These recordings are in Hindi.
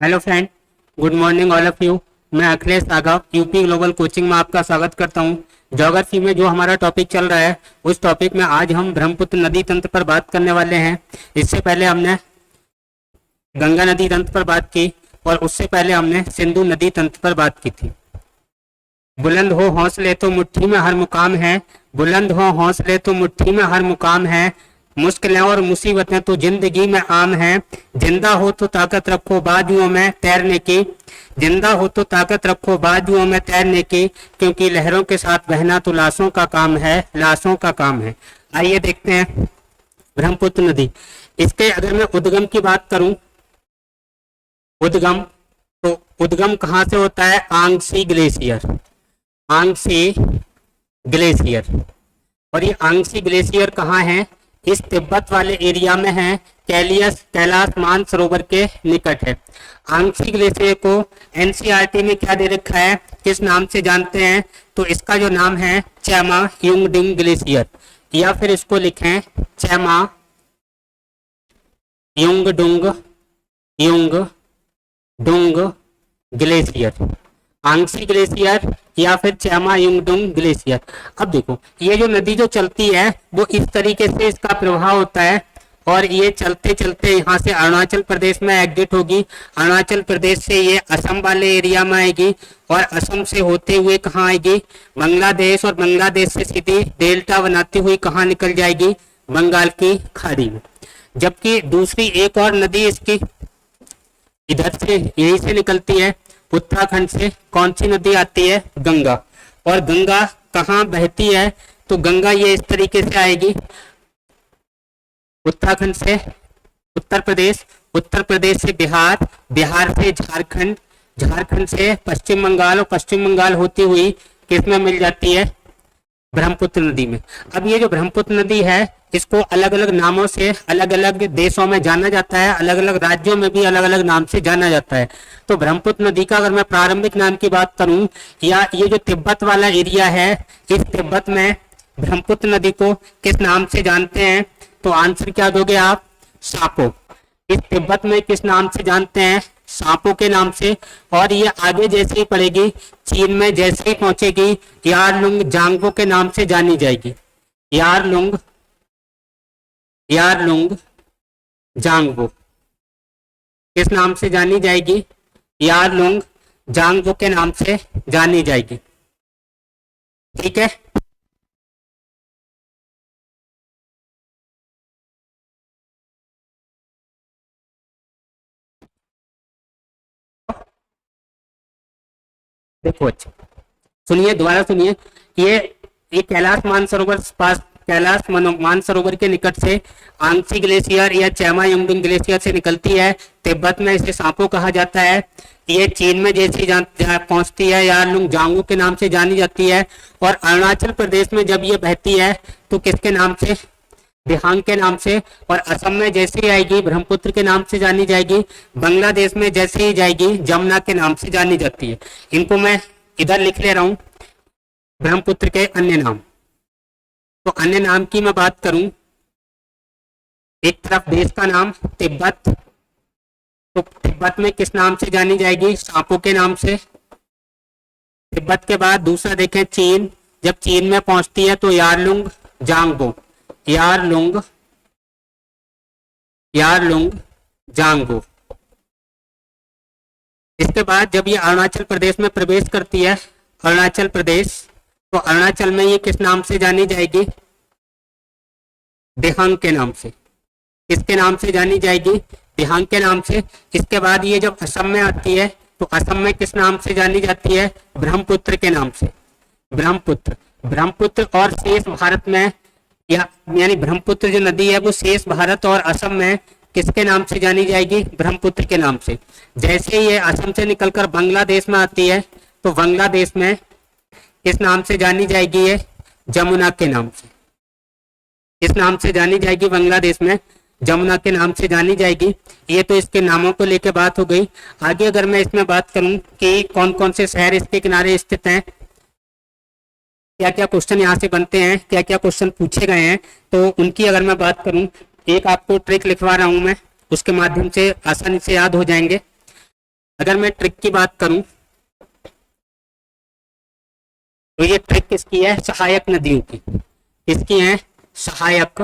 Hello friend, good morning all of you. मैं Akhilesh Raghav UP global coaching में आपका स्वागत करता हूं। ज्योग्राफी में जो हमारा टॉपिक चल रहा है उस टॉपिक में आज हम ब्रह्मपुत्र नदी तंत्र पर बात करने वाले हैं। इससे पहले हमने गंगा नदी तंत्र पर बात की और उससे पहले हमने सिंधु नदी तंत्र पर बात की थी। बुलंद हो हौसले तो मुट्ठी में हर मुकाम है, बुलंद हो हौसले तो मुट्ठी में हर मुकाम है, मुश्किलें और मुसीबतें तो जिंदगी में आम हैं, जिंदा हो तो ताकत रखो बाजुओं में तैरने की, जिंदा हो तो ताकत रखो बाजुओं में तैरने की, क्योंकि लहरों के साथ बहना तो लाशों का काम है, लाशों का काम है। आइए देखते हैं ब्रह्मपुत्र नदी। इसके अगर मैं उद्गम की बात करूं, उद्गम तो उद्गम कहाँ से होता है? Angsi glacier, Angsi glacier. और ये आंगसी ग्लेशियर कहाँ है? इस तिब्बत वाले एरिया में है, कैलाश मानसरोवर के निकट है। आंगसी ग्लेशियर को एनसीईआरटी में क्या दे रखा है, किस नाम से जानते हैं? तो इसका जो नाम है चैमा युंगडुंग ग्लेशियर, या फिर इसको लिखें चैमा युंगडुंग ग्लेशियर, आंगसी ग्लेशियर या फिर चैमा युंगडुंग ग्लेशियर। अब देखो, ये जो नदी जो चलती है वो इस तरीके से इसका प्रवाह होता है और ये चलते चलते यहाँ से अरुणाचल प्रदेश में एग्जिट होगी। अरुणाचल प्रदेश से ये असम वाले एरिया में आएगी और असम से होते हुए कहाँ आएगी? बांग्लादेश, और बांग्लादेश से सीधी डेल्टा बनाती हुई कहाँ निकल जाएगी? बंगाल की खाड़ी में। जबकि दूसरी एक और नदी इसकी इधर से यहीं से निकलती है, उत्तराखंड से। कौन सी नदी आती है? गंगा। और गंगा कहाँ बहती है? तो गंगा ये इस तरीके से आएगी, उत्तराखंड से उत्तर प्रदेश, उत्तर प्रदेश से बिहार, बिहार से झारखंड, झारखंड से पश्चिम बंगाल, और पश्चिम बंगाल होती हुई किसमें मिल जाती है? ब्रह्मपुत्र नदी में। अब ये जो ब्रह्मपुत्र नदी है इसको अलग अलग नामों से अलग अलग देशों में जाना जाता है, अलग अलग राज्यों में भी अलग अलग नाम से जाना जाता है। तो ब्रह्मपुत्र नदी का अगर मैं प्रारंभिक नाम की बात करूं, या ये जो तिब्बत वाला एरिया है, इस तिब्बत में ब्रह्मपुत्र नदी को किस नाम से जानते हैं? तो आंसर क्या दोगे आप? सापो। इस तिब्बत में किस नाम से जानते हैं? सांपों के नाम से। और ये आगे जैसे ही पड़ेगी, चीन में जैसे ही पहुंचेगी, यारलुंग जांगबो के नाम से जानी जाएगी। यारलुंग जांगबो किस नाम से जानी जाएगी? यारलुंग जांगबो के नाम से जानी जाएगी। ठीक है। देखो अच्छा, सुनिए, दोबारा सुनिए। ये कैलाश मानसरोवर पास, मानसरोवर के निकट से आंगसी ग्लेशियर या चैमा युंगडुंग ग्लेशियर से निकलती है। तिब्बत में इसे सांपो कहा जाता है। ये चीन में जैसी पहुंचती है, यारलुंग जांगबो के नाम से जानी जाती है। और अरुणाचल प्रदेश में जब ये बहती है तो किसके नाम से? दिहांग के नाम से। और असम में जैसे ही आएगी ब्रह्मपुत्र के नाम से जानी जाएगी। बांग्लादेश में जैसे ही जाएगी जमुना के नाम से जानी जाती है। इनको मैं इधर लिख ले रहा हूं, ब्रह्मपुत्र के अन्य नाम। तो अन्य नाम की मैं बात करूं, एक तरफ देश का नाम तिब्बत, तो तिब्बत में किस नाम से जानी जाएगी? सांपो के नाम से। तिब्बत के बाद दूसरा देखें चीन, जब चीन में पहुंचती है तो यारलुंग जांगबो, यारलुंग जांगबो। इसके बाद जब ये अरुणाचल प्रदेश में प्रवेश करती है, अरुणाचल प्रदेश, तो अरुणाचल में ये किस नाम से जानी जाएगी? दिहांग के नाम से। किसके नाम से जानी जाएगी? दिहांग के नाम से। इसके बाद ये जब असम में आती है तो असम में किस नाम से जानी जाती है? ब्रह्मपुत्र के नाम से। ब्रह्मपुत्र और शेष भारत में, यानी ब्रह्मपुत्र जो नदी है वो शेष भारत और असम में किसके नाम से जानी जाएगी? ब्रह्मपुत्र के नाम से। जैसे ये असम से निकलकर बांग्लादेश में आती है तो बांग्लादेश में किस नाम से जानी जाएगी? ये जमुना के नाम से। किस नाम से जानी जाएगी? बांग्लादेश में जमुना के नाम से जानी जाएगी। ये तो इसके नामों को लेकर बात हो गई। आगे अगर मैं इसमें बात करूं कि कौन कौन से शहर इसके किनारे स्थित हैं, क्या क्या क्वेश्चन यहाँ से बनते हैं, क्या क्या क्वेश्चन पूछे गए हैं, तो उनकी अगर मैं बात करूं, एक आपको ट्रिक लिखवा रहा हूं मैं, उसके माध्यम से आसानी से याद हो जाएंगे। अगर मैं ट्रिक की बात करूं तो ये ट्रिक किसकी है? सहायक नदियों की। किसकी है? सहायक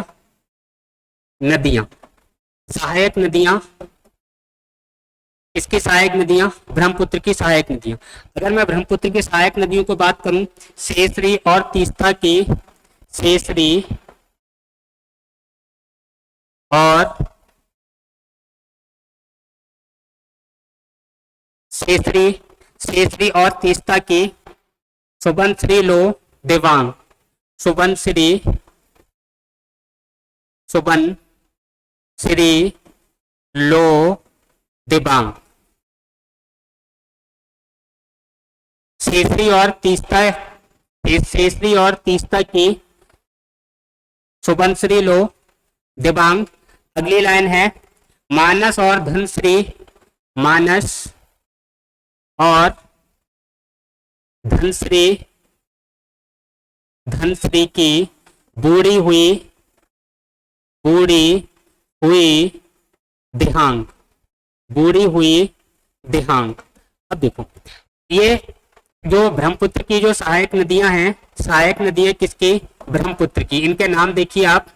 नदियां। सहायक नदियां, इसकी सहायक नदियां ब्रह्मपुत्र की सहायक नदियां। अगर मैं ब्रह्मपुत्र की सहायक नदियों को बात करूं, सेसरी और तीस्ता की, सेसरी और सेसरी सेसरी और तीस्ता की सुबनश्री लो देवांग, सुबनश्री लो देवांग। सेसरी और तीस्ता की सुबनश्री लो देवांग। अगली लाइन है मानस और धनश्री, मानस और धनश्री की बूढ़ी हुई देहांग, बूढ़ी हुई देहांग। अब देखो ये जो ब्रह्मपुत्र की जो सहायक नदियां हैं, सहायक नदियां किसकी? ब्रह्मपुत्र की। इनके नाम देखिए आप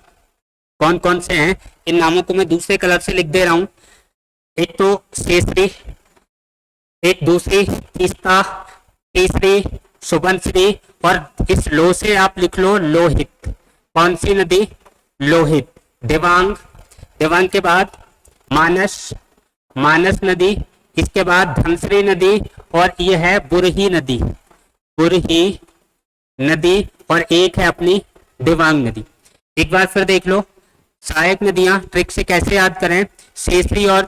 कौन कौन से हैं। इन नामों को मैं दूसरे कलर से लिख दे रहा हूं। एक तो सेसरी, एक दूसरी तीस्ता, तीसरी सुबनश्री, और इस लो से आप लिख लो लोहित। कौन सी नदी? लोहित। देवांग, देवांग के बाद मानस नदी, इसके बाद धनश्री नदी, और ये है बुरही नदी, और एक है अपनी देवांग नदी। एक बार फिर देख लो सहायक नदियां ट्रिक से कैसे याद करें। सेसरी और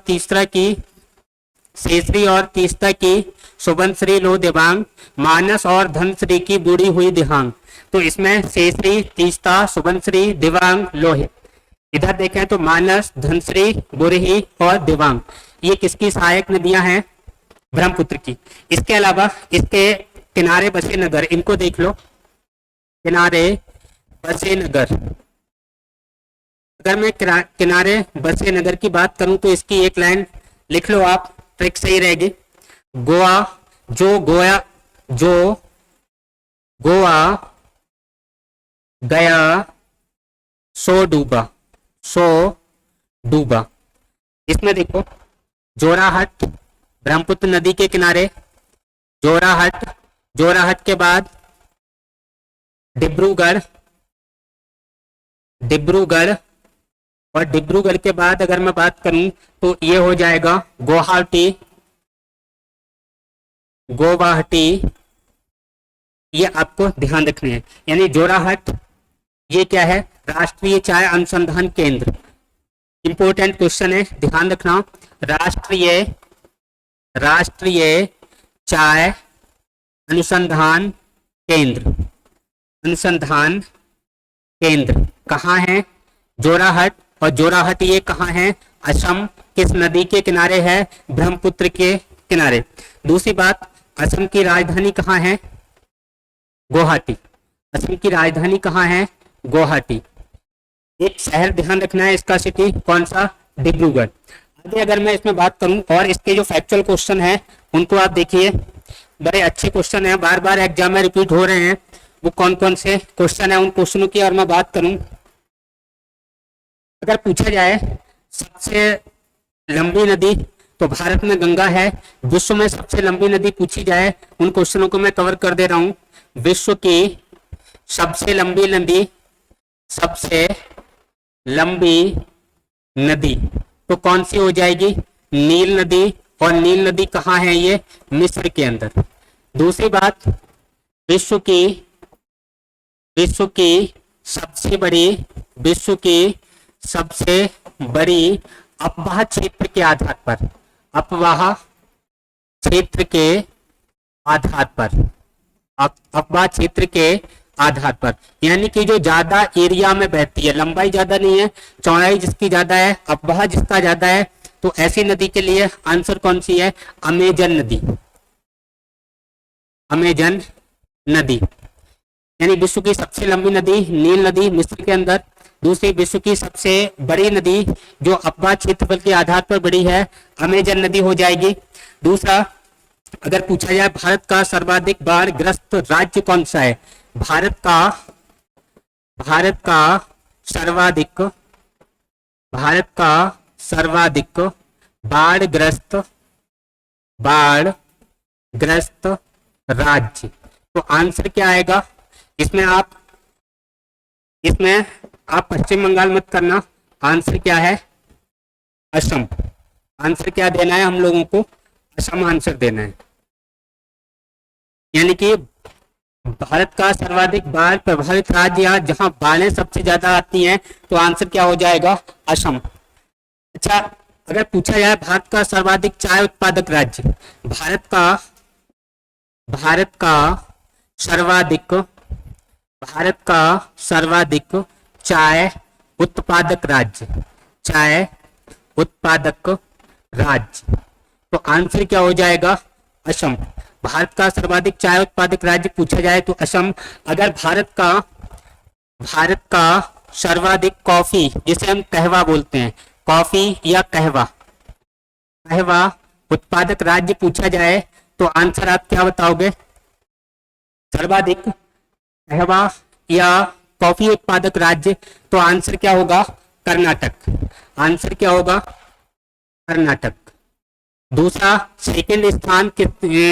तीस्ता की सुबनश्री लो देवांग, मानस और धनश्री की बूढ़ी हुई देहांग। तो इसमें सेसरी, तीस्ता, सुबनश्री, देवांग, लोहित। इधर देखें तो मानस, धनश्री, बुरही और देवांग, ये किसकी सहायक नदियां हैं? ब्रह्मपुत्र की। इसके अलावा इसके किनारे बसे नगर, इनको देख लो। किनारे बसे नगर, अगर मैं किनारे बसे नगर की बात करूं तो इसकी एक लाइन लिख लो आप, ट्रिक सही रहेगी। जो गोवा गया सो डूबा। इसमें देखो जोराहट, ब्रह्मपुत्र नदी के किनारे जोराहट के बाद डिब्रूगढ़, और डिब्रूगढ़ के बाद अगर मैं बात करूं तो ये हो जाएगा गुवाहाटी। ये आपको ध्यान रखने हैं। यानी जोराहट ये क्या है? राष्ट्रीय चाय अनुसंधान केंद्र। इंपॉर्टेंट क्वेश्चन है, ध्यान रखना। राष्ट्रीय चाय अनुसंधान केंद्र कहाँ है? जोराहट। और जोराहट ये कहाँ है? असम। किस नदी के किनारे है? ब्रह्मपुत्र के किनारे। दूसरी बात, असम की राजधानी कहाँ है? गुवाहाटी। असम की राजधानी कहाँ है? गुवाहाटी। एक शहर ध्यान रखना है इसका, सिटी कौन सा? डिब्रूगढ़। आगे अगर मैं इसमें बात करूं और इसके जो फैक्चुअल क्वेश्चन है उनको आप देखिए, बड़े अच्छे क्वेश्चन है, बार बार एग्जाम में रिपीट हो रहे हैं। वो कौन कौन से क्वेश्चन है, उन क्वेश्चनों की और मैं बात करूं। अगर पूछा जाए सबसे लंबी नदी, तो भारत में गंगा है। विश्व में सबसे लंबी नदी पूछी जाए, उन क्वेश्चनों को मैं कवर कर दे रहा हूं। विश्व की सबसे लंबी नदी तो कौन सी हो जाएगी? नील नदी। और नील नदी कहाँ है? ये मिस्र के अंदर। दूसरी बात, विश्व की सबसे बड़ी अफवाह क्षेत्र के आधार पर, यानी कि जो ज्यादा एरिया में बहती है, लंबाई ज्यादा नहीं है, चौड़ाई जिसकी ज्यादा है, अफवाह जिसका ज्यादा है, तो ऐसी नदी के लिए आंसर कौन सी है? अमेजन नदी। यानी विश्व की सबसे लंबी नदी नील नदी मिस्र के अंदर। दूसरी विश्व की सबसे बड़ी नदी जो अफवाह क्षेत्रफल के आधार पर बड़ी है, अमेजन नदी हो जाएगी। दूसरा, अगर पूछा जाए भारत का सर्वाधिक बाढ़ ग्रस्त राज्य कौन सा है, भारत का सर्वाधिक भारत का सर्वाधिक बाढ़ ग्रस्त राज्य, तो आंसर क्या आएगा इसमें? आप पश्चिम बंगाल मत करना, आंसर क्या है? असम। आंसर क्या देना है हम लोगों को? असम आंसर देना है। यानी कि भारत का सर्वाधिक बाढ़ प्रभावित राज्य या जहां बाढ़ें सबसे ज्यादा आती हैं, तो आंसर क्या हो जाएगा? असम। अच्छा, अगर पूछा जाए भारत का सर्वाधिक चाय उत्पादक राज्य, भारत का सर्वाधिक चाय उत्पादक राज्य, तो आंसर क्या हो जाएगा? असम। भारत का सर्वाधिक चाय उत्पादक राज्य पूछा जाए तो असम। अगर भारत का सर्वाधिक कॉफी, जिसे हम कहवा बोलते हैं, कॉफी या कहवा उत्पादक राज्य पूछा जाए, तो आंसर आप क्या बताओगे? सर्वाधिक कहवा या कॉफी उत्पादक राज्य, तो आंसर क्या होगा? कर्नाटक। आंसर क्या होगा? कर्नाटक। दूसरा, सेकंड स्थान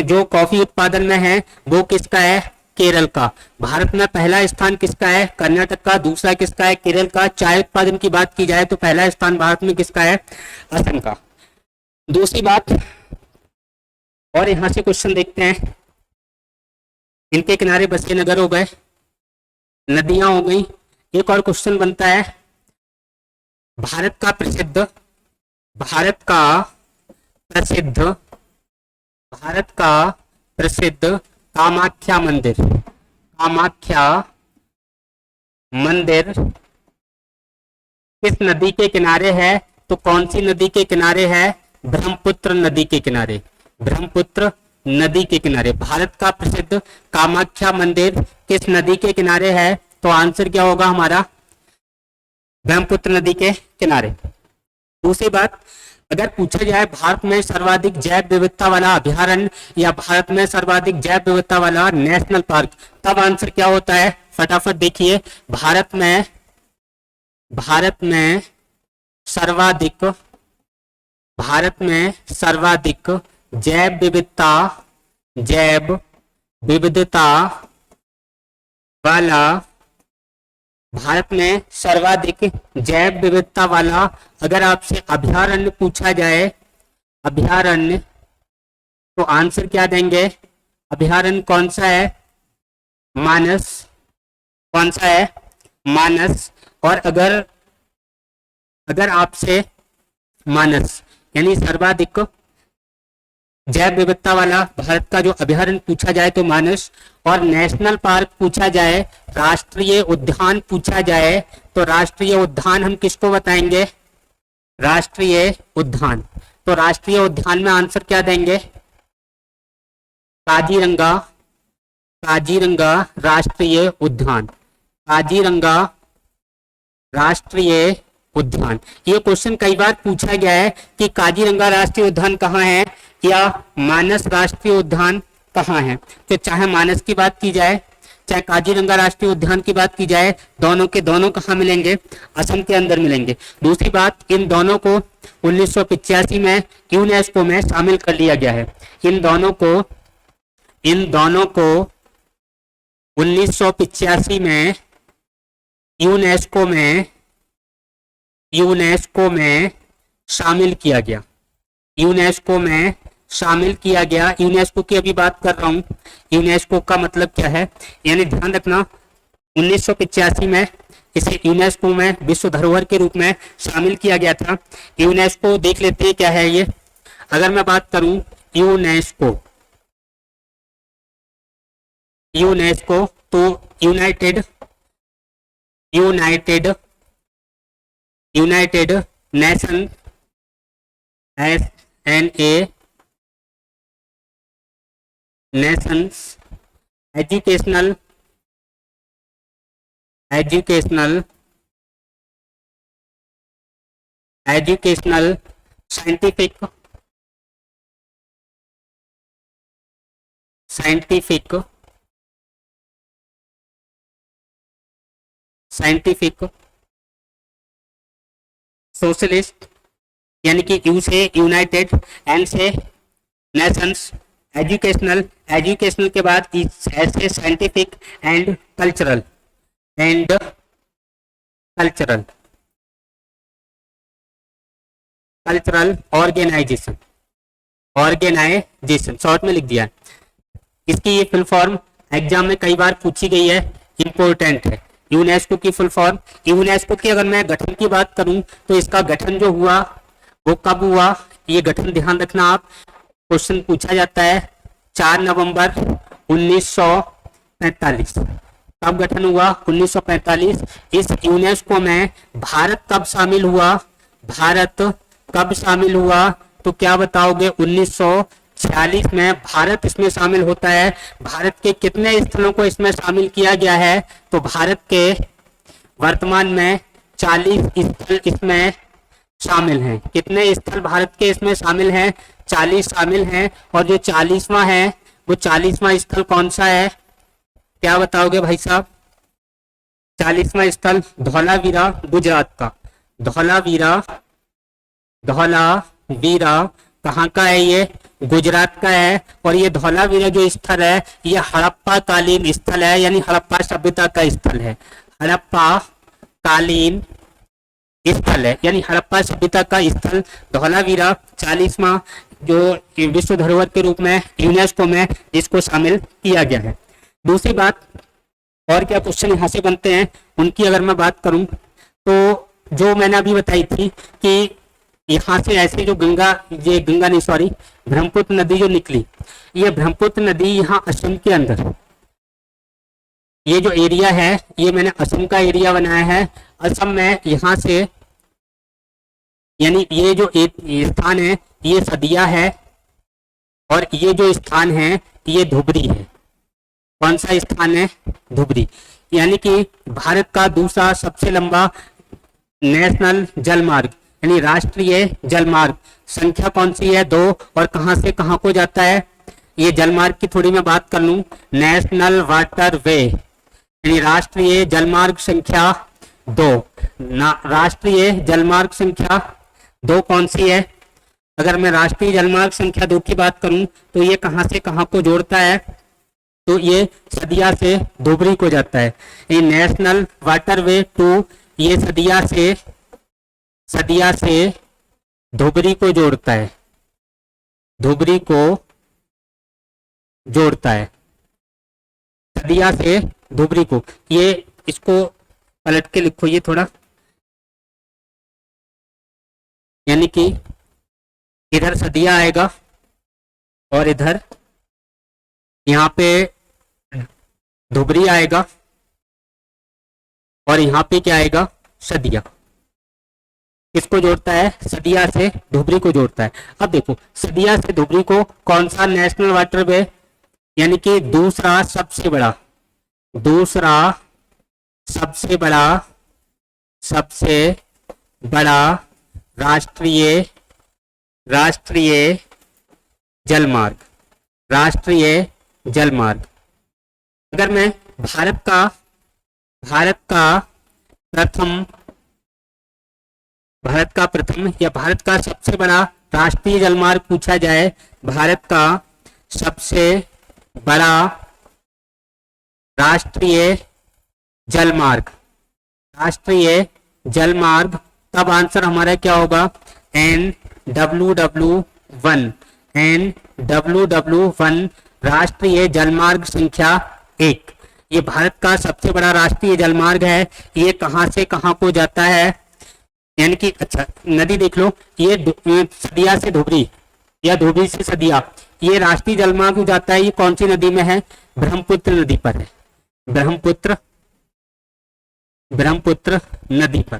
जो कॉफी उत्पादन में है वो किसका है? केरल का। भारत में पहला स्थान किसका है? कर्नाटक का। दूसरा किसका है? केरल का। चाय उत्पादन की बात की जाए तो पहला स्थान भारत में किसका है? असम का। दूसरी बात, और यहां से क्वेश्चन देखते हैं, इनके किनारे बसे नगर हो गए, नदियां हो गई। एक और क्वेश्चन बनता है, भारत का प्रसिद्ध कामाख्या मंदिर किस नदी के किनारे है? तो कौन सी नदी के किनारे है? ब्रह्मपुत्र नदी के किनारे। ब्रह्मपुत्र नदी के किनारे भारत का प्रसिद्ध कामाख्या मंदिर किस नदी के किनारे है? तो आंसर क्या होगा हमारा? ब्रह्मपुत्र नदी के किनारे। दूसरी बात, अगर पूछा जाए भारत में सर्वाधिक जैव विविधता वाला अभयारण्य या भारत में सर्वाधिक जैव विविधता वाला नेशनल पार्क, तब आंसर क्या होता है? फटाफट देखिए, भारत में सर्वाधिक जैव विविधता वाला अगर आपसे अभयारण्य पूछा जाए, तो आंसर क्या देंगे? अभयारण्य कौन सा है? मानस। कौन सा है? मानस। और अगर आपसे मानस यानी सर्वाधिक जैव विविधता वाला भारत का जो अभयारण्य पूछा जाए तो मानस, और नेशनल पार्क पूछा जाए, राष्ट्रीय उद्यान पूछा जाए, तो राष्ट्रीय उद्यान हम किसको बताएंगे? राष्ट्रीय उद्यान। तो राष्ट्रीय उद्यान में आंसर क्या देंगे? काजीरंगा राष्ट्रीय उद्यान। काजीरंगा राष्ट्रीय उद्यान। ये क्वेश्चन कई बार पूछा गया है कि काजीरंगा राष्ट्रीय उद्यान कहाँ है या मानस राष्ट्रीय उद्यान कहाँ है। तो चाहे मानस की बात की जाए, चाहे काजीरंगा राष्ट्रीय उद्यान की बात की जाए, दोनों के दोनों कहाँ मिलेंगे? असम के अंदर मिलेंगे। दूसरी बात, इन दोनों को 1985 में यूनेस्को में शामिल कर लिया गया है। इन दोनों को 1985 में यूनेस्को में शामिल किया गया। यूनेस्को की अभी बात कर रहा हूं। यूनेस्को का मतलब क्या है, यानी ध्यान रखना, 1985 में इसे यूनेस्को में विश्व धरोहर के रूप में शामिल किया गया था। यूनेस्को देख लेते हैं क्या है ये। अगर मैं बात करूं यूनेस्को तो United Nation SNA nations educational scientific scientific scientific socialist, यानी कि यू से यूनाइटेड, एन से नेशंस, एजुकेशनल, एजुकेशनल के बाद ऐसे scientific and cultural, and cultural, cultural organization, organization short में लिख दिया। इसकी ये फुल फॉर्म एग्जाम में कई बार पूछी गई है, इंपॉर्टेंट है। यूनेस्को की फुल फॉर्म, यूनेस्को की अगर मैं गठन की बात करूं तो इसका गठन जो हुआ वो कब हुआ, ये गठन ध्यान रखना आप, क्वेश्चन पूछा जाता है 4 नवंबर 1945। कब गठन हुआ? 1945। इस यूनेस्को में भारत कब शामिल हुआ? भारत कब शामिल हुआ? तो क्या बताओगे? 1946 में भारत इसमें शामिल होता है। भारत के कितने स्थलों को इसमें शामिल किया गया है? तो भारत के वर्तमान में 40 स्थल इसमें शामिल हैं। कितने स्थल भारत के इसमें शामिल हैं? 40 शामिल हैं। और जो 40वां है वो 40वां स्थल कौन सा है? क्या बताओगे भाई साहब? 40वां स्थल धौलावीरा, गुजरात का। धौलावीरा, धौलावीरा कहाँ का है? ये गुजरात का है। और ये धौलावीरा जो स्थल है ये हड़प्पा कालीन स्थल है, यानी हड़प्पा सभ्यता का स्थल है। हड़प्पा कालीन स्थल है, यानी हड़प्पा सभ्यता का स्थल धौलावीरा 40वां जो विश्व धरोहर के रूप में यूनेस्को में इसको शामिल किया गया है। दूसरी बात, और क्या क्वेश्चन यहाँ से बनते हैं उनकी अगर मैं बात करूं तो जो मैंने अभी बताई थी कि यहाँ से ऐसे जो गंगा नहीं सॉरी ब्रह्मपुत्र नदी जो निकली, ये ब्रह्मपुत्र नदी यहाँ असम के अंदर, ये जो एरिया है ये मैंने असम का एरिया बनाया है। असम में यहाँ से, यानी ये जो स्थान है ये सदिया है और ये जो स्थान है ये धुबरी है। कौन सा स्थान है? धुबरी। यानी कि भारत का दूसरा सबसे लंबा नेशनल जलमार्ग, यानी राष्ट्रीय जलमार्ग संख्या कौन सी है? 2। और कहां से कहां को जाता है? ये जलमार्ग की थोड़ी मैं बात कर लूं, नेशनल वाटर वे, यानी राष्ट्रीय जलमार्ग संख्या 2। राष्ट्रीय जलमार्ग संख्या 2 कौन सी है? अगर मैं राष्ट्रीय जलमार्ग संख्या 2 की बात करूं तो ये कहां से कहां को जोड़ता है? तो ये सदिया से धुबरी को जाता है। ये नेशनल वाटरवे 2 ये सदिया से धुबरी को जोड़ता है, धुबरी को जोड़ता है, सदिया से धुबरी को। ये इसको पलट के लिखो ये थोड़ा, यानी कि इधर सदिया आएगा और इधर यहाँ पे धुबरी आएगा और यहाँ पे क्या आएगा? सदिया। किसको जोड़ता है? सदिया से धुबरी को जोड़ता है। अब देखो सदिया से धुबरी को कौन सा नेशनल वाटरवे, यानी कि दूसरा सबसे बड़ा राष्ट्रीय जलमार्ग। अगर मैं भारत का प्रथम या भारत का सबसे बड़ा राष्ट्रीय जलमार्ग पूछा जाए, भारत का सबसे बड़ा राष्ट्रीय जलमार्ग, तब आंसर हमारा क्या होगा? NWW1 राष्ट्रीय जलमार्ग संख्या 1। ये भारत का सबसे बड़ा राष्ट्रीय जलमार्ग है। ये कहां से कहां को जाता है? यानी कि अच्छा नदी देख लो, ये सदिया से धुबरी या धुबरी से सदिया, ये राष्ट्रीय जलमार्ग जाता है। ये कौन सी नदी में है? ब्रह्मपुत्र नदी पर है, ब्रह्मपुत्र नदी पर।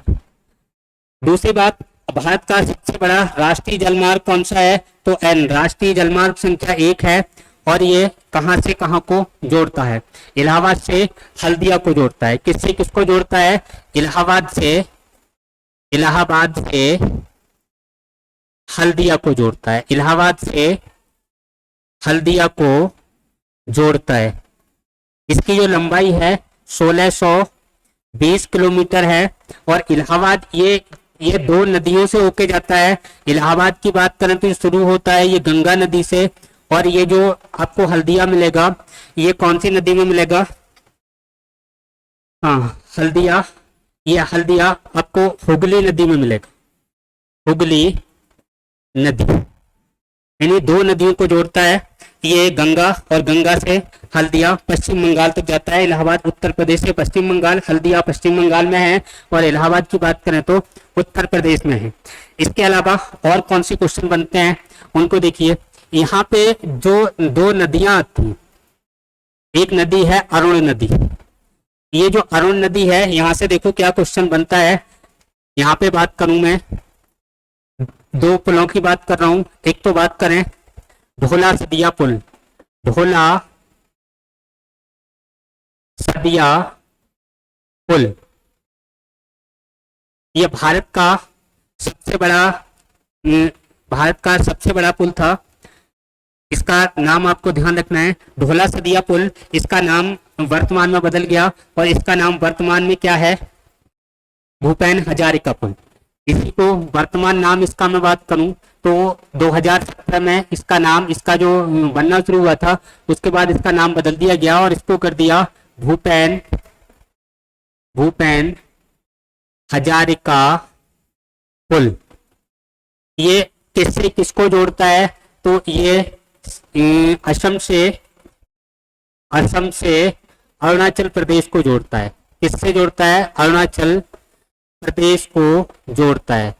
दूसरी बात, भारत का सबसे बड़ा राष्ट्रीय जलमार्ग कौन सा है? तो N राष्ट्रीय जलमार्ग संख्या 1 है। और ये कहां से कहां को जोड़ता है? इलाहाबाद से हल्दिया को जोड़ता है। किससे किसको जोड़ता है? इलाहाबाद से हल्दिया को जोड़ता है। इलाहाबाद से हल्दिया को जोड़ता है। इसकी जो लंबाई है 1620 किलोमीटर है। और इलाहाबाद ये दो नदियों से होके जाता है। इलाहाबाद की बात करें तो शुरू होता है ये गंगा नदी से, और ये जो आपको हल्दिया मिलेगा ये कौन सी नदी में मिलेगा? हाँ, हल्दिया। ये हल्दिया आपको हुगली नदी में मिलेगा, हुगली नदी। यानी दो नदियों को जोड़ता है ये गंगा, और गंगा से हल्दिया पश्चिम बंगाल तक जाता है। इलाहाबाद उत्तर प्रदेश से पश्चिम बंगाल, हल्दिया पश्चिम बंगाल में है, और इलाहाबाद की बात करें तो उत्तर प्रदेश में है। इसके अलावा और कौन सी क्वेश्चन बनते हैं उनको देखिए। यहाँ पे जो दो नदियां आती हैं, एक नदी है अरुण नदी। ये जो अरुण नदी है, यहाँ से देखो क्या क्वेश्चन बनता है। यहाँ पे बात करूं मैं, दो पुलों की बात कर रहा हूं। एक तो बात करें ढोला सदिया पुल, ढोला सदिया पुल। ये भारत का सबसे बड़ा पुल था। इसका नाम आपको ध्यान रखना है, ढोला सदिया पुल। इसका नाम वर्तमान में बदल गया, और इसका नाम वर्तमान में क्या है? भूपेन हजारिका पुल। इसी को वर्तमान नाम इसका मैं बात करूं तो 2017 में इसका जो बनना शुरू हुआ था, उसके बाद इसका नाम बदल दिया गया और इसको कर दिया भूपेन हजारिका पुल। ये किससे किसको जोड़ता है? तो ये असम से अरुणाचल प्रदेश को जोड़ता है। किससे जोड़ता है? अरुणाचल प्रदेश को जोड़ता है।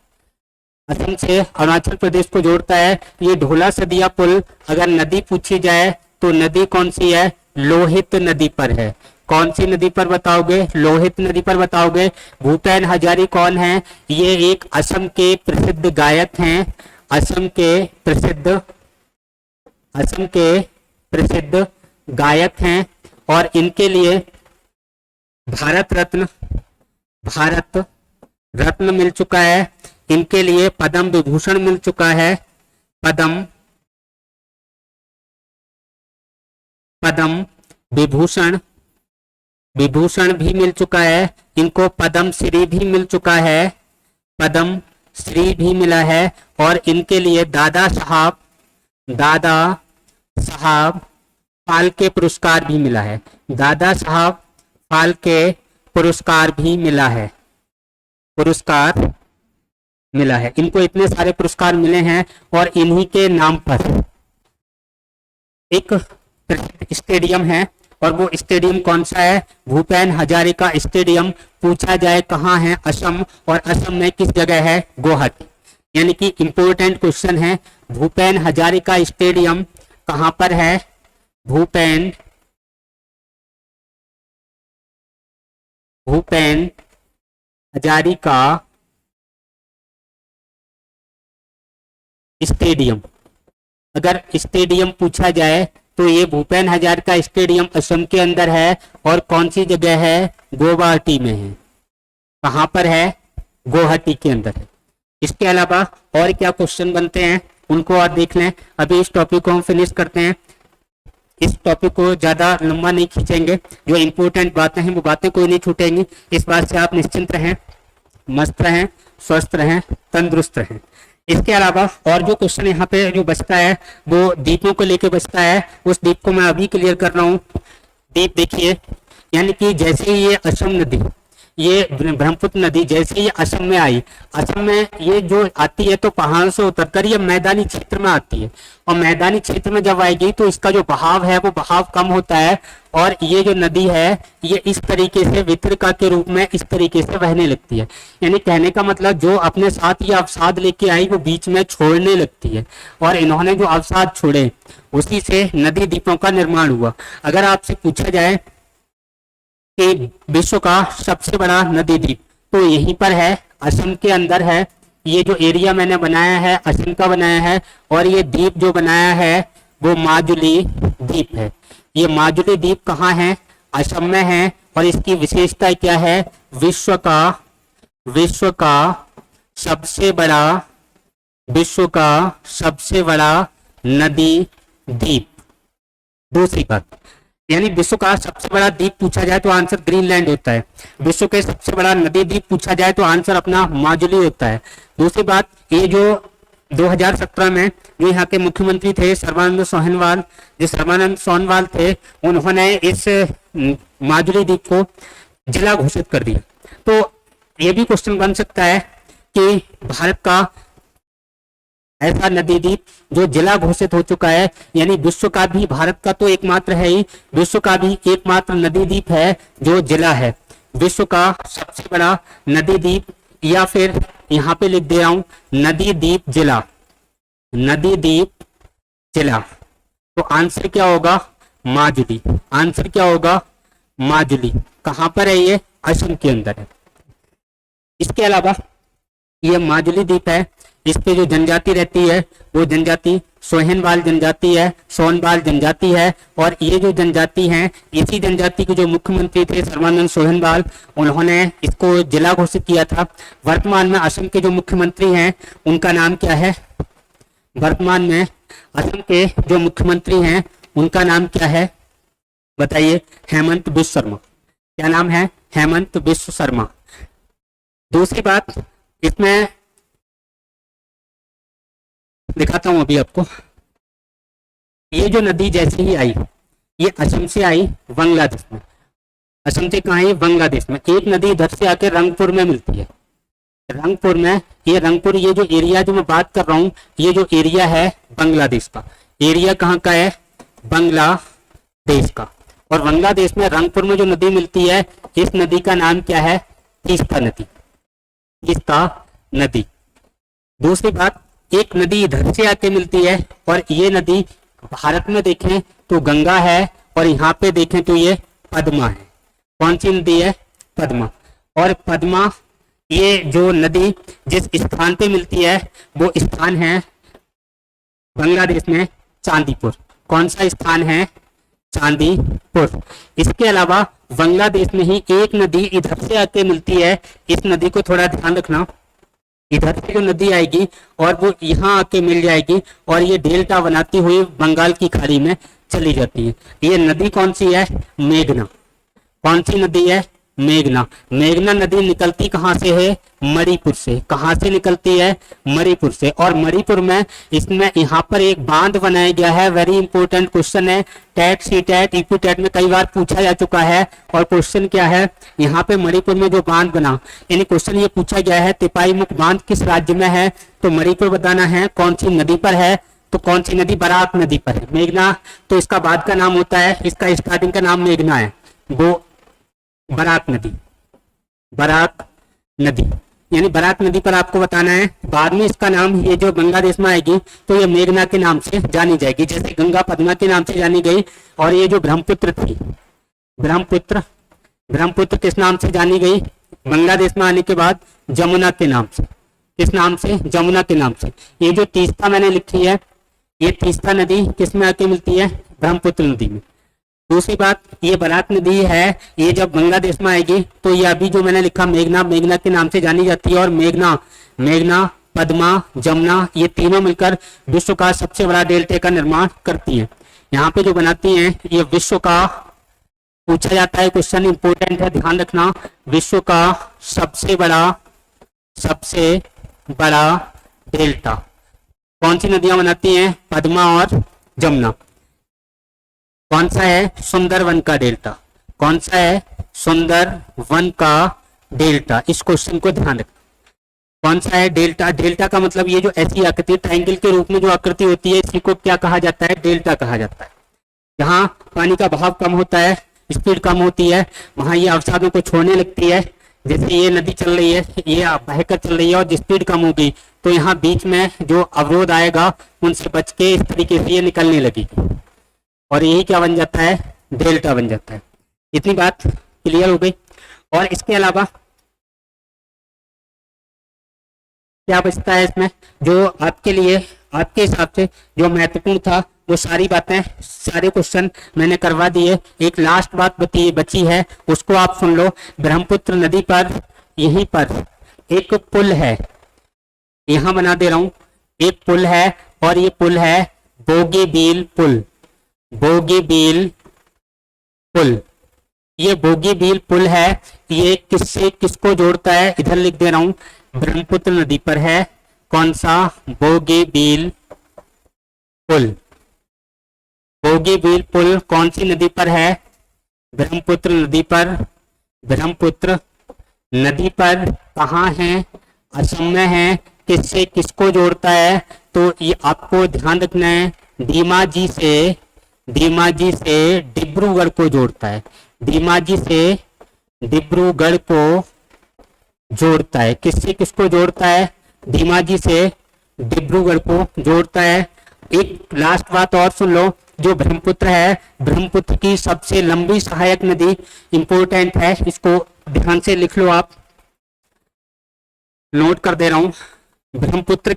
असम से अरुणाचल प्रदेश को जोड़ता है। ये ढोला सदिया पुल, अगर नदी पूछी जाए तो नदी कौन सी है? लोहित नदी पर है। कौन सी नदी पर बताओगे? लोहित नदी पर बताओगे। भूपेन हजारी कौन है? ये एक असम के प्रसिद्ध गायक हैं, असम के प्रसिद्ध गायक हैं, और इनके लिए भारत रत्न मिल चुका है। इनके लिए पद्म विभूषण मिल चुका है, पद्म विभूषण भी मिल चुका है। इनको पद्म श्री भी मिल चुका है, पद्म श्री भी मिला है। और इनके लिए दादा साहब फाल्के पुरस्कार भी मिला है, दादा साहब फाल्के पुरस्कार भी मिला है। इनको इतने सारे पुरस्कार मिले हैं, और इन्हीं के नाम पर एक स्टेडियम है, और वो स्टेडियम कौन सा है? भूपेन हजारिका स्टेडियम। पूछा जाए कहाँ है? असम, और असम में किस जगह है? गुवाहाटी। यानी कि इंपॉर्टेंट क्वेश्चन है, भूपेन हजारिका स्टेडियम कहाँ पर है? भूपेन हजारिका स्टेडियम। अगर स्टेडियम पूछा जाए तो ये भूपेन हजारिका स्टेडियम असम के अंदर है, और कौन सी जगह है? गुवाहाटी में है। कहाँ पर है? गुवाहाटी के अंदर है। इसके अलावा और क्या क्वेश्चन बनते हैं उनको और देख लें। अभी इस टॉपिक को हम फिनिश करते हैं। इस टॉपिक को ज्यादा लंबा नहीं खींचेंगे, जो इंपॉर्टेंट बातें हैं वो बातें कोई नहीं छूटेंगी। इस बात से आप निश्चिंत रहें, मस्त रहें, स्वस्थ रहें, तंदुरुस्त रहें। इसके अलावा और जो क्वेश्चन यहाँ पे जो बचता है वो द्वीपों को लेके बचता है। उस द्वीप को मैं अभी क्लियर कर रहा हूँ। द्वीप देखिए, यानी कि जैसे ही ये असम नदी, ये ब्रह्मपुत्र नदी जैसे ही असम में आई, असम में ये जो आती है तो पहाड़ों से उतरकर ये मैदानी क्षेत्र में आती है, और मैदानी क्षेत्र में जब आएगी तो इसका जो बहाव है वो बहाव कम होता है, और ये जो नदी है ये इस तरीके से वितरिका के रूप में इस तरीके से बहने लगती है। यानी कहने का मतलब जो अपने साथ ये अवसाद लेके आई वो बीच में छोड़ने लगती है, और इन्होंने जो अवसाद छोड़े उसी से नदी द्वीपों का निर्माण हुआ। अगर आपसे पूछा जाए कि विश्व का सबसे बड़ा नदी द्वीप तो यहीं पर है, असम के अंदर है। ये जो एरिया मैंने बनाया है असम का बनाया है, और ये द्वीप जो बनाया है वो माजुली द्वीप है। ये माजुली द्वीप कहाँ है? असम में है, और इसकी विशेषता क्या है? विश्व का सबसे बड़ा नदी द्वीप। दूसरी बात, यानी विश्व का सबसे बड़ा द्वीप पूछा जाए तो आंसर ग्रीनलैंड होता है। विश्व के सबसे बड़ा नदी द्वीप पूछा जाए तो आंसर अपना माजुली होता है। दूसरी बात, ये जो 2017 में जो यहाँ के मुख्यमंत्री थे सर्बानंद सोनोवाल, जो सर्बानंद सोनोवाल थे, उन्होंने इस माजुली द्वीप को जिला घोषित कर दिया। तो ये भी क्वेश्चन बन सकता है कि भारत का ऐसा नदी द्वीप जो जिला घोषित हो चुका है, यानी विश्व का भी, भारत का तो एकमात्र है ही, विश्व का भी एकमात्र नदी द्वीप है जो जिला है, विश्व का सबसे बड़ा नदी द्वीप, या फिर यहाँ पे लिख दे रहा हूं नदी द्वीप जिला, नदी द्वीप जिला। तो आंसर क्या होगा? माजुली। आंसर क्या होगा? माजुली। कहां पर है ये? असम के अंदर है। इसके अलावा ये माजुली द्वीप है, इस पे जो जनजाति रहती है वो जनजाति सोहनवाल जनजाति है, सोनवाल जनजाति है। और ये जो जनजाति है, इसी जनजाति के जो मुख्यमंत्री थे सर्बानंद सोनोवाल, उन्होंने इसको जिला घोषित किया था। वर्तमान में असम के जो मुख्यमंत्री हैं उनका नाम क्या है? वर्तमान में असम के जो मुख्यमंत्री हैं उनका नाम क्या है? बताइए। हेमंत बिश्व शर्मा। क्या नाम है? हेमंत बिश्व शर्मा। दूसरी बात, इसमें दिखाता हूं अभी आपको। ये जो नदी जैसे ही आई, ये असम से आई बांग्लादेश में। असम से कहाँ आई? बांग्लादेश में। एक नदी इधर से आके रंगपुर में मिलती है, रंगपुर में। ये रंगपुर, ये जो एरिया जो मैं बात कर रहा हूँ, ये जो एरिया है बांग्लादेश का, एरिया कहाँ का है? बांग्लादेश का। और बांग्लादेश में रंगपुर में जो नदी मिलती है, इस नदी का नाम क्या है? तीस्ता नदी। तीस्ता नदी। दूसरी बात, एक नदी इधर से आके मिलती है, और ये नदी भारत में देखें तो गंगा है, और यहाँ पे देखें तो ये पद्मा है। कौन सी नदी है? पद्मा। और पद्मा, ये जो नदी जिस स्थान पे मिलती है वो स्थान है बांग्लादेश में चांदीपुर। कौन सा स्थान है? चांदीपुर। इसके अलावा बांग्लादेश में ही एक नदी इधर से आके मिलती है, इस नदी को थोड़ा ध्यान रखना। इधर से जो नदी आएगी और वो यहाँ आके मिल जाएगी, और ये डेल्टा बनाती हुई बंगाल की खाड़ी में चली जाती है। ये नदी कौन सी है? मेघना। कौन सी नदी है? मेघना। मेघना नदी निकलती कहाँ से है? मणिपुर से। कहाँ से निकलती है? मणिपुर से। और मणिपुर में इसमें यहाँ पर एक बांध बनाया गया है। वेरी इंपॉर्टेंट क्वेश्चन है, टेट सी टेट ईपी टेट में कई बार पूछा जा चुका है। और क्वेश्चन क्या है यहाँ पे? मणिपुर में जो बांध बना, यानी क्वेश्चन ये पूछा गया है तिपाई मुख बांध किस राज्य में है? तो मणिपुर बताना है। कौन सी नदी पर है? तो कौन सी नदी? बराक नदी पर है। मेघना तो इसका बांध का नाम होता है, इसका स्टार्टिंग का नाम मेघना है, वो बराक नदी। बराक नदी, यानी बराक नदी पर आपको बताना है। बाद में इसका नाम, ये जो बांग्लादेश में आएगी तो ये मेघना के नाम से जानी जाएगी, जैसे गंगा पद्मा के नाम से जानी गई। और ये जो ब्रह्मपुत्र थी, ब्रह्मपुत्र, ब्रह्मपुत्र किस नाम से जानी गई? बांग्लादेश में आने के बाद जमुना के नाम से। किस नाम से? जमुना के नाम से। ये जो तीस्ता मैंने लिखी है, ये तीस्ता नदी किस में आके मिलती है? ब्रह्मपुत्र नदी में। दूसरी बात, ये बराक नदी है, ये जब बांग्लादेश में आएगी तो ये अभी जो मैंने लिखा मेघना, मेघना के नाम से जानी जाती है। और मेघना, मेघना, पद्मा, जमुना, ये तीनों मिलकर विश्व का सबसे बड़ा डेल्टा का निर्माण करती हैं। यहाँ पे जो बनाती हैं, ये विश्व का पूछा जाता है, क्वेश्चन इंपोर्टेंट है, ध्यान रखना। विश्व का सबसे बड़ा डेल्टा कौन सी नदियां बनाती हैं? पद्मा और जमुना। कौन सा है? सुंदरवन का डेल्टा। कौन सा है? सुंदरवन का डेल्टा। इस क्वेश्चन को ध्यान रखना। कौन सा है? डेल्टा। डेल्टा का मतलब ये जो ऐसी आकृति, ट्रायंगल के रूप में जो आकृति होती है, इसी को क्या कहा जाता है? डेल्टा कहा जाता है। जहाँ पानी का बहाव कम होता है, स्पीड कम होती है, वहां ये अवसादों को छोड़ने लगती है। जैसे ये नदी चल रही है, ये बहकर चल रही है और स्पीड कम हो गई, तो यहाँ बीच में जो अवरोध आएगा उनसे बच के इस तरीके से ये निकलने लगेगी, और यही क्या बन जाता है? डेल्टा बन जाता है। इतनी बात क्लियर हो गई। और इसके अलावा क्या बचता है इसमें, जो आपके लिए, आपके हिसाब से जो महत्वपूर्ण था, वो सारी बातें, सारे क्वेश्चन मैंने करवा दिए। एक लास्ट बात बची है, उसको आप सुन लो। ब्रह्मपुत्र नदी पर, यहीं पर एक पुल है, यहां बना दे रहा हूं, एक पुल है, और ये पुल है बोगीबील पुल। बोगीबील पुल। ये बोगीबील पुल है, ये किससे किसको जोड़ता है, इधर लिख दे रहा हूं, ब्रह्मपुत्र नदी पर है। कौन सा? बोगीबील पुल। बोगीबील पुल कौन सी नदी पर है? ब्रह्मपुत्र नदी पर। ब्रह्मपुत्र नदी पर कहाँ है? असम में है। किससे किसको जोड़ता है? तो ये आपको ध्यान रखना है, धेमाजी से डिब्रूगढ़ को जोड़ता है। धेमाजी से डिब्रूगढ़ को जोड़ता है। किससे किसको जोड़ता है? धेमाजी से डिब्रूगढ़ को जोड़ता है। एक लास्ट बात और सुन लो, जो ब्रह्मपुत्र है, ब्रह्मपुत्र की सबसे लंबी सहायक नदी इंपोर्टेंट है, इसको ध्यान से लिख लो, आप नोट कर दे रहा हूं। ब्रह्मपुत्र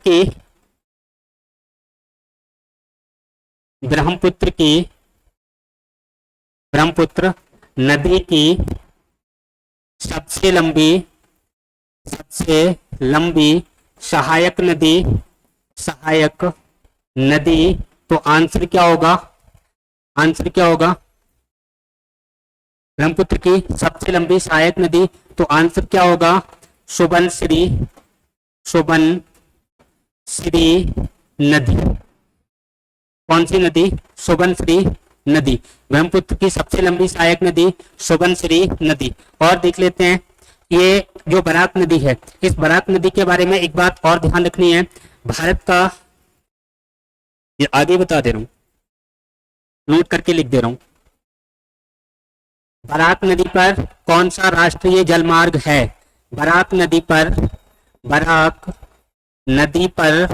नदी की सबसे लंबी सहायक नदी, तो आंसर क्या होगा? ब्रह्मपुत्र की सबसे लंबी सहायक नदी, तो आंसर क्या होगा? सुबनसिरी नदी। कौन सी नदी? सुबनसिरी नदी। ब्रह्मपुत्र की सबसे लंबी सहायक नदी सुबनसिरी नदी। और देख लेते हैं, ये जो बराक नदी है, इस बराक नदी के बारे में एक बात और ध्यान रखनी है। भारत का, ये आगे बता दे रहा हूं, नोट करके लिख दे रहा हूं, बराक नदी पर कौन सा राष्ट्रीय जलमार्ग है? बराक नदी पर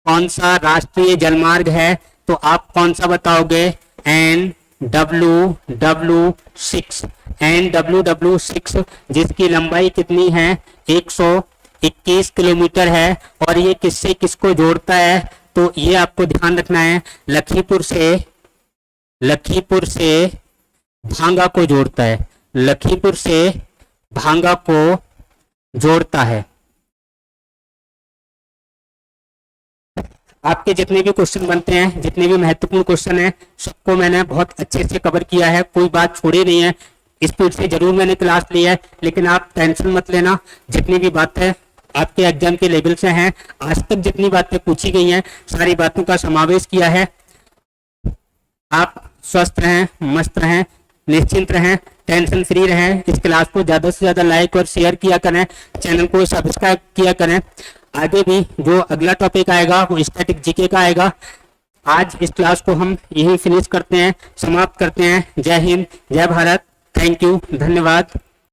कौन सा राष्ट्रीय जलमार्ग है? तो आप कौन सा बताओगे? NWW6, जिसकी लंबाई कितनी है? 121 किलोमीटर है। और ये किससे किसको जोड़ता है? तो ये आपको ध्यान रखना है, लखीमपुर से भांगा को जोड़ता है। लखीमपुर से भांगा को जोड़ता है। आपके जितने भी क्वेश्चन बनते हैं, जितने भी महत्वपूर्ण क्वेश्चन हैं, सबको मैंने बहुत अच्छे से कवर किया है, कोई बात छोड़ी नहीं है। स्पीड से जरूर मैंने क्लास ली है, लेकिन आप टेंशन मत लेना, जितनी भी बातें आपके एग्जाम के लेवल से हैं, आज तक जितनी बातें पूछी गई हैं, सारी बातों का समावेश किया है। आप स्वस्थ रहें, मस्त रहें, निश्चिंत रहें, टेंशन फ्री रहें। इस क्लास को ज्यादा से ज्यादा लाइक और शेयर किया करें, चैनल को सब्सक्राइब किया करें। आगे भी जो अगला टॉपिक आएगा वो स्टैटिक जीके का आएगा। आज इस क्लास को हम यही फिनिश करते हैं, समाप्त करते हैं। जय हिंद, जय भारत, थैंक यू, धन्यवाद।